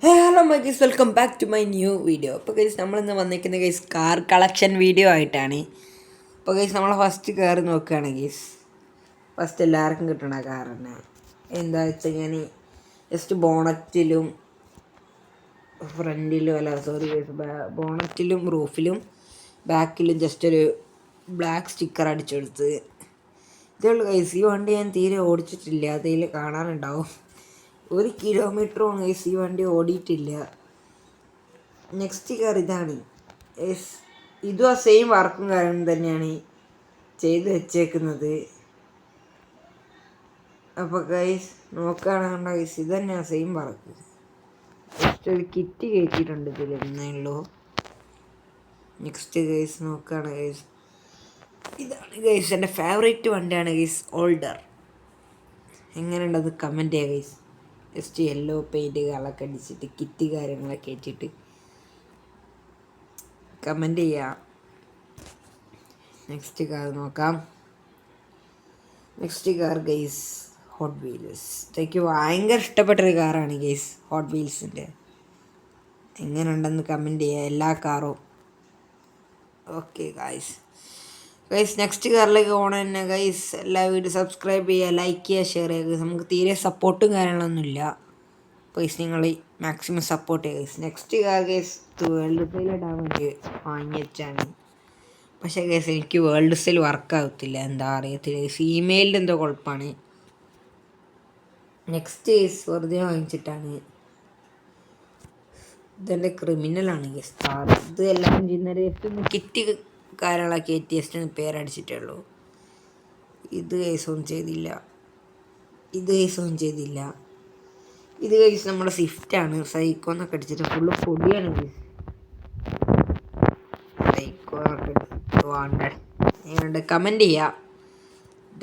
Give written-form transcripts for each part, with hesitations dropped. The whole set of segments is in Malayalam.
Hello my guys, welcome back to my new video. അപ്പോൾ ഗൈസ് നമ്മളിന്ന് വന്നിരിക്കുന്ന ഗൈസ് കാർ കളക്ഷൻ വീഡിയോ ആയിട്ടാണ്. അപ്പോൾ ഗൈസ് നമ്മളെ ഫസ്റ്റ് കാർ നോക്കുകയാണ് ഗൈസ്. ഫസ്റ്റ് എല്ലാവർക്കും കിട്ടണ കാർ തന്നെ. എന്താ വെച്ചാൽ ഞാൻ ജസ്റ്റ് ബോണറ്റിലും ഫ്രണ്ടിലും ഗൈസ് ബോണറ്റിലും റൂഫിലും ബാക്കിലും ജസ്റ്റ് ഒരു ബ്ലാക്ക് സ്റ്റിക്കർ അടിച്ചെടുത്ത് ഇതുള്ളൂ ഗൈസ്. ഈ വണ്ടി ഞാൻ തീരെ ഓടിച്ചിട്ടില്ല, അതിൽ കാണാനുണ്ടാവും. 1 കിലോമീറ്ററും ഗൈസ് ഈ വണ്ടി ഓടിയിട്ടില്ല. നെക്സ്റ്റ് കാർ ഇതാണ്. ഇതും ആ സെയിം വർക്കും കാര്യം തന്നെയാണ് ചെയ്ത് വെച്ചേക്കുന്നത്. അപ്പോൾ ഗൈസ് നോക്കുകയാണെങ്കിൽ ഗൈസ് ഇത് തന്നെയാണ് സെയിം വർക്ക്. ജസ്റ്റ് ഒരു കിറ്റ് കയറ്റിയിട്ടുണ്ട് ഇതിൽ എന്നേ ഉള്ളൂ. നെക്സ്റ്റ് ഗൈസ് നോക്കുകയാണ് ഗൈസ്, ഇതാണ് ഗൈസ് എൻ്റെ ഫേവറേറ്റ് വണ്ടിയാണ് ഗൈസ്, ഓൾഡർ. എങ്ങനെയുണ്ടത് കമൻറ്റ് ചെയ്യുക ഗൈസ്. ജസ്റ്റ് യെല്ലോ പെയിൻറ്റ് കളൊക്കെ അടിച്ചിട്ട് കിറ്റ് കാര്യങ്ങളൊക്കെ വെച്ചിട്ട് കമൻറ്റ് ചെയ്യാം. നെക്സ്റ്റ് കാർ നോക്കാം. Next car guys hot wheels. എനിക്ക് ഭയങ്കര ഇഷ്ടപ്പെട്ടൊരു കാറാണ് ഗൈസ് ഹോട്ട് വീൽസിൻ്റെ. എങ്ങനെയുണ്ടെന്ന് കമൻറ്റ് ചെയ്യുക എല്ലാ കാറും. ഓക്കെ ഗൈസ് നെക്സ്റ്റ് കാറിലേക്ക് പോകണം തന്നെ ഗൈസ്. എല്ലാ വീഡിയോ സബ്സ്ക്രൈബ് ചെയ്യുക, ലൈക്ക് ചെയ്യുക, ഷെയർ ചെയ്യുക. നമുക്ക് തീരെ സപ്പോർട്ടും കാര്യങ്ങളൊന്നുമില്ല. ഗൈസ് നിങ്ങൾ മാക്സിമം സപ്പോർട്ട് ചെയ്യുക guys. Next car guys world sale ഇടാൻ വേണ്ടി വാങ്ങി വെച്ചാണ്. പക്ഷേ ഗൈസ് എനിക്ക് വേൾഡ് സെയിൽ വർക്കാകത്തില്ല, എന്താ അറിയത്തില്ല ഗൈസ്. ഇമെയിലിൻ്റെ എന്തോ കുഴപ്പമാണ്. നെക്സ്റ്റ് ഗൈസ് വെറുതെ വാങ്ങിച്ചിട്ടാണ്. ഇതെൻ്റെ ക്രിമിനലാണ് ഗൈസ് കാർ. ഇത് എല്ലാം ചെയ്യുന്ന കിറ്റ് കാര്യങ്ങളൊക്കെ ജസ്റ്റ് പേരടിച്ചിട്ടേ ഉള്ളൂ. ഇത് കേസൊന്നും ചെയ്തില്ല. ഇത് കഴിച്ച് നമ്മുടെ സ്വിഫ്റ്റാണ്. സൈക്കോ എന്നൊക്കെ അടിച്ചിട്ട് ഫുള്ള് പൊടിയാണ് ഗൈസ്. സൈക്കോ വാണ്ടഡ് എങ്ങനെയുണ്ട് കമൻറ്റ് ചെയ്യാം.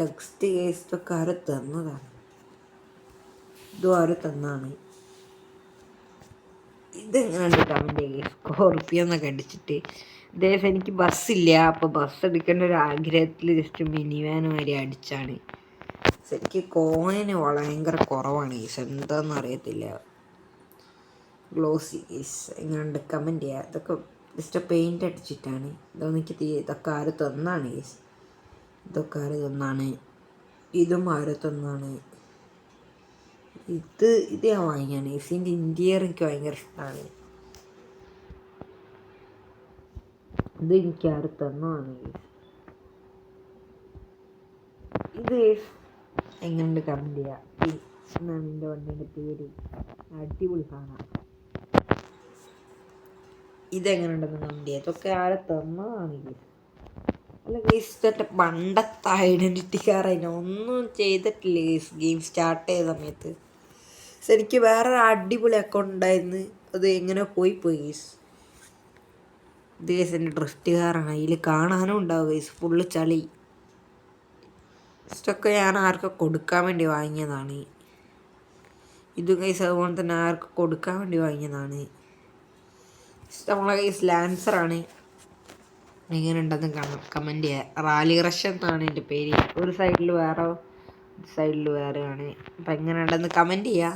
നെക്സ്റ്റ് കേസ് ഇതൊക്കെ ആരോ തന്നതാണ്. ഇതും ആരോ തന്നാണ്. ഇതെങ്ങനെയുണ്ട് കമൻറ്റ് ചെയ്യുക. സ്കോർപ്പിയോ എന്നൊക്കെ അടിച്ചിട്ട് ദേവ എനിക്ക് ബസ്സില്ല, അപ്പോൾ ബസ് എടുക്കേണ്ട ഒരു ആഗ്രഹത്തിൽ ജസ്റ്റ് മിനി വാൻ വരെ അടിച്ചാണ്. ശരിക്ക് കോയിന് ഭയങ്കര കുറവാണ് ഗീസ്, എന്താണെന്ന് അറിയത്തില്ല. ഗ്ലോസി ഗീസ് എങ്ങനെയുണ്ട് കമൻറ്റ് ചെയ്യുക. ഇതൊക്കെ ജസ്റ്റ് പെയിൻ്റ് അടിച്ചിട്ടാണ്. ഇതൊക്കെ ആര് തന്നാണ് ഗീസ്. ഇതും ആര് തന്നാണ്. ഇത് ഞാൻ വാങ്ങിയാണ് ഗീസ്. ഇതിൻ്റെ ഇൻറ്റീരിയർ എനിക്ക് ഭയങ്കര ഇഷ്ടമാണ്. ഇത് എനിക്ക് ആര് തന്നതാണ് ഗീസ്. ഇത് എങ്ങനെയുണ്ട് കമൻറ്റ് ചെയ്യുക. എന്നാണ് എൻ്റെ വണ്ടീൻ്റെ പേര്. അടിപൊളി കാണാം. ഇതെങ്ങനെയുണ്ടെന്ന് കമൻറ്റ് ചെയ്യുക. ഇതൊക്കെ ആരെ തന്നതാണ് ഗീസ്. അല്ല ഗീസ് ഇതൊക്കെ പണ്ടത്തെ ഐഡൻറ്റിറ്റി കാറായിരുന്നു, ഒന്നും ചെയ്തിട്ടില്ല ഗീസ്. ഗെയിം സ്റ്റാർട്ട് ചെയ്ത സമയത്ത് ശരിക്ക് വേറൊരു അടിപൊളി അക്കൗണ്ട് ഉണ്ടായിരുന്നു, അത് എങ്ങനെ പോയി ഗീസ്. ഇത് ഗീസ് എൻ്റെ ഡ്രിഫ്റ്റ് കാറാണ്. അതിൽ കാണാനും ഉണ്ടാവും ഗീസ് ഫുള്ള് ചളി. ഇതൊക്കെ ഞാൻ ആർക്കും കൊടുക്കാൻ വേണ്ടി വാങ്ങിയതാണ്. ഇത് ഗൈസ് അതുപോലെ തന്നെ ആർക്കും കൊടുക്കാൻ വേണ്ടി വാങ്ങിയതാണ്. നമ്മളെ ഗൈസ് ലാൻസറാണ്. എങ്ങനെ ഉണ്ടെന്ന് കമൻറ്റ് ചെയ്യുക. റാലി റഷ് എന്നാണ് എൻ്റെ പേര്. ഒരു സൈഡിൽ വേറെയാണ്. അപ്പം എങ്ങനെ ഉണ്ടെന്ന് കമൻറ്റ് ചെയ്യുക.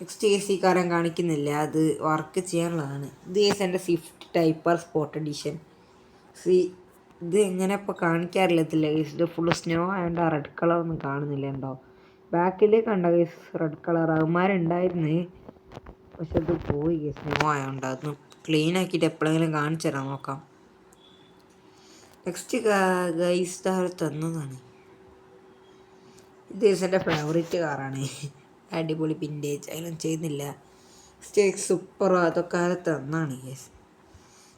നെക്സ്റ്റ് കേസ് ഈ കാര്യം കാണിക്കുന്നില്ല, അത് വർക്ക് ചെയ്യാനുള്ളതാണ്. ഇത് കേസ് എൻ്റെ സ്വിഫ്റ്റ് ടൈപ്പർ സ്പോർട്ട് എഡിഷൻ. ഇത് എങ്ങനെ ഇപ്പോൾ കാണിക്കാറില്ലത്തില്ല ഗൈസ്. ഇത് ഫുള്ള് സ്നോ ആയതുകൊണ്ട് ആ റെഡ് കളർ ഒന്നും കാണുന്നില്ല. ഉണ്ടോ ബാക്കിൽ കണ്ട ഗൈസ് റെഡ് കളർ അവന്മാരുണ്ടായിരുന്നു, പക്ഷെ അത് പോയി ഗൈസ് സ്നോ ആയതുകൊണ്ട്. അതൊന്ന് ക്ലീൻ ആക്കിയിട്ട് എപ്പോഴെങ്കിലും കാണിച്ചു തരാം, നോക്കാം. നെക്സ്റ്റ് ഗൈസ് താരം തന്നതാണ്. ഇത് ഗൈസ് എൻ്റെ ഫേവറേറ്റ് കാറാണ്. അടിപൊളി വിൻറ്റേജ്, അതിലൊന്നും ചെയ്യുന്നില്ല. സ്റ്റേക്ക് സൂപ്പർ, അതൊക്കെ തന്നാണ് ഗൈസ്.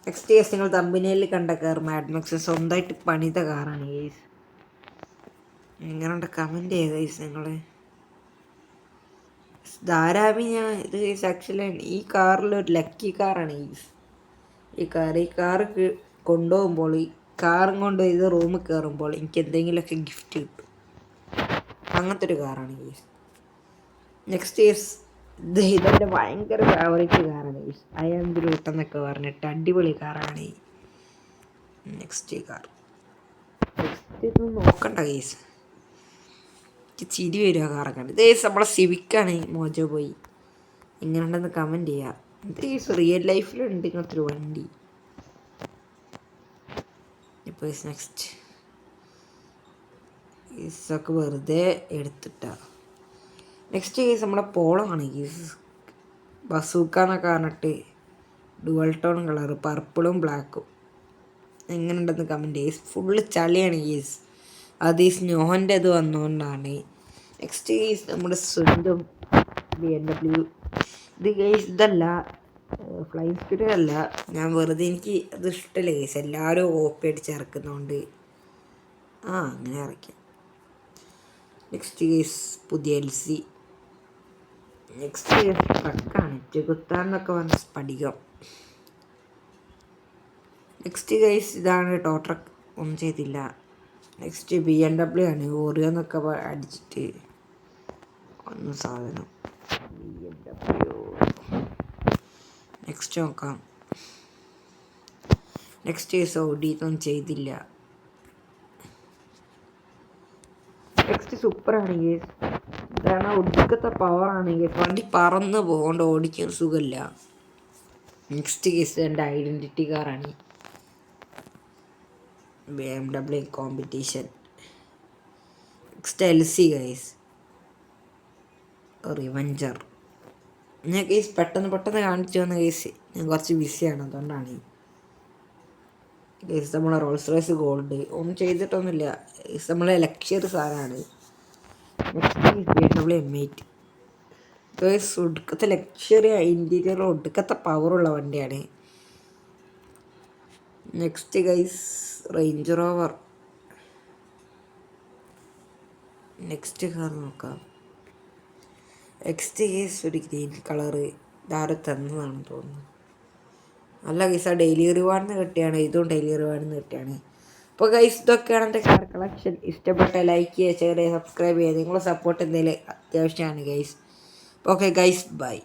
നെക്സ്റ്റ് കേസ് നിങ്ങൾ തമ്പനയിൽ കണ്ട കാർ മാഡ് മാക്സ് സ്വന്തമായിട്ട് പണിത കാറാണ് ഗൈസ്. എങ്ങനെയുണ്ട് കമൻറ്റ് ചെയ്യുക ഗൈസ് നിങ്ങൾ. ധാരാവി ഇത് ഗൈസ് ആക്ച്വലി ഈ കാറിലൊരു ലക്കി കാറാണ് ഗൈസ്. ഈ കാർ കൊണ്ടുപോകുമ്പോൾ, ഈ കാറും കൊണ്ട് ഇത് റൂമിൽ കയറുമ്പോൾ എനിക്ക് എന്തെങ്കിലുമൊക്കെ ഗിഫ്റ്റ് കിട്ടും. അങ്ങനത്തെ ഒരു കാറാണ് ഗൈസ്. നെക്സ്റ്റ് കേസ് ഇതെൻ്റെ ഭയങ്കര ഫേവറേറ്റ് കാറാണ് ഗൈസ്. അയാന്ത് റൂട്ടെന്നൊക്കെ പറഞ്ഞിട്ട് അടിപൊളി കാറാണ്. നെക്സ്റ്റ് കാർ ഇത് നോക്കണ്ട ഗൈസ്, എനിക്ക് ചിരി വരിക കാറൊക്കെ ഉണ്ട്. ഇത് നമ്മളെ സിവിക്കാണ്. മോജോ പോയി എങ്ങനെയുണ്ടെന്ന് കമൻറ്റ് ചെയ്യുക. ഇത് റിയൽ ലൈഫിലുണ്ട് ഇങ്ങനത്തെ ഒരു വണ്ടി. ഇപ്പോൾ നെക്സ്റ്റ് ഇതൊക്കെ വെറുതെ എടുത്തിട്ടാ. നെക്സ്റ്റ് കേസ് നമ്മുടെ പോളമാണ്. കേസ് ബസൂക്കാന്നൊക്കെ പറഞ്ഞിട്ട് ഡുവൽ ടോൺ കളർ പർപ്പിളും ബ്ലാക്കും. എങ്ങനെയുണ്ടെന്ന് കമൻറ്റ് ചെയ്യും. ഫുള്ള് ചളിയാണ് കേസ്. അത് ഈ സ്നോൻ്റെ ഇത് വന്നുകൊണ്ടാണ്. നെക്സ്റ്റ് കേസ് നമ്മുടെ സ്വന്തം BMW. ഇത് കേസ് ഇതല്ല ഫ്ലൈങ് സ്പീഡ് അല്ല, ഞാൻ വെറുതെ എനിക്ക് അത് ഇഷ്ടമല്ല കേസ്. എല്ലാവരും ഓപ്പി അടിച്ച് ഇറക്കുന്നതുകൊണ്ട് അങ്ങനെ ഇറക്കാം. നെക്സ്റ്റ് കേസ് പുതിയ LC. നെക്സ്റ്റ് കേസ് ട്രക്കാണ്. ചെകുത്താന്നൊക്കെ പറഞ്ഞ സ്പടികം. നെക്സ്റ്റ് കേസ് ഇതാണ് ടോ ട്രക്ക്, ഒന്നും ചെയ്തില്ല. നെക്സ്റ്റ് BMW ആണ്. ഓറിയോന്നൊക്കെ അടിച്ചിട്ട് ഒന്നും സാധനം BMW. നെക്സ്റ്റ് നോക്കാം. നെക്സ്റ്റ് കേസ് ഓടി ഒന്നും ചെയ്തില്ല. നെക്സ്റ്റ് സൂപ്പറാണ് കേസ്. ഇതാണ് ഒടുക്കത്തെ പവറാണ് കേസ്. വണ്ടി പറന്ന് പോകൊണ്ട് ഓടിക്കാൻ സുഖമില്ല. നെക്സ്റ്റ് കേസ് എൻ്റെ ഐഡൻറ്റിറ്റി കാറാണ്. BMW competition. Next LC guys, revenger. ഞാൻ കേസ് പെട്ടെന്ന് കാണിച്ചു വന്ന കേസ്. ഞാൻ കുറച്ച് ബിസിയാണ്, അതുകൊണ്ടാണ്. കേസ് നമ്മളെ റോൾസ് റോയ്സ് ഗോൾഡ് ഒന്നും ചെയ്തിട്ടൊന്നുമില്ല. കേസ് നമ്മളെ ലക്ഷറി സാധനമാണ്. Next BMW M8. കേസ് ഒടുക്കത്തെ ലക്ഷറി ഇൻറ്റീരിയർ, ഒടുക്കത്തെ പവറുള്ള വണ്ടിയാണ്. Next guys range rover. Next car നോക്കാം. നെക്സ്റ്റ് കേസ് ഒരു ഗ്രീൻ കളറ്. ഇതാരും തന്നതാണെന്ന് തോന്നുന്നു. അല്ല ഗൈസ്, ആ ഡെയിലി റിവാർഡിന് കിട്ടിയാണ്. ഇതും ഡെയിലി റിവാർഡിന് കിട്ടിയാണ്. അപ്പോൾ ഗൈസ് ഇതൊക്കെയാണ് എൻ്റെ കാർ കളക്ഷൻ. ഇഷ്ടപ്പെട്ട ലൈക്ക് ചെയ്യുക, ഷെയർ ചെയ്യുക, സബ്സ്ക്രൈബ് ചെയ്യുക. നിങ്ങളുടെ സപ്പോർട്ട് എന്തെങ്കിലും അത്യാവശ്യമാണ് ഗൈസ്. Okay guys, by.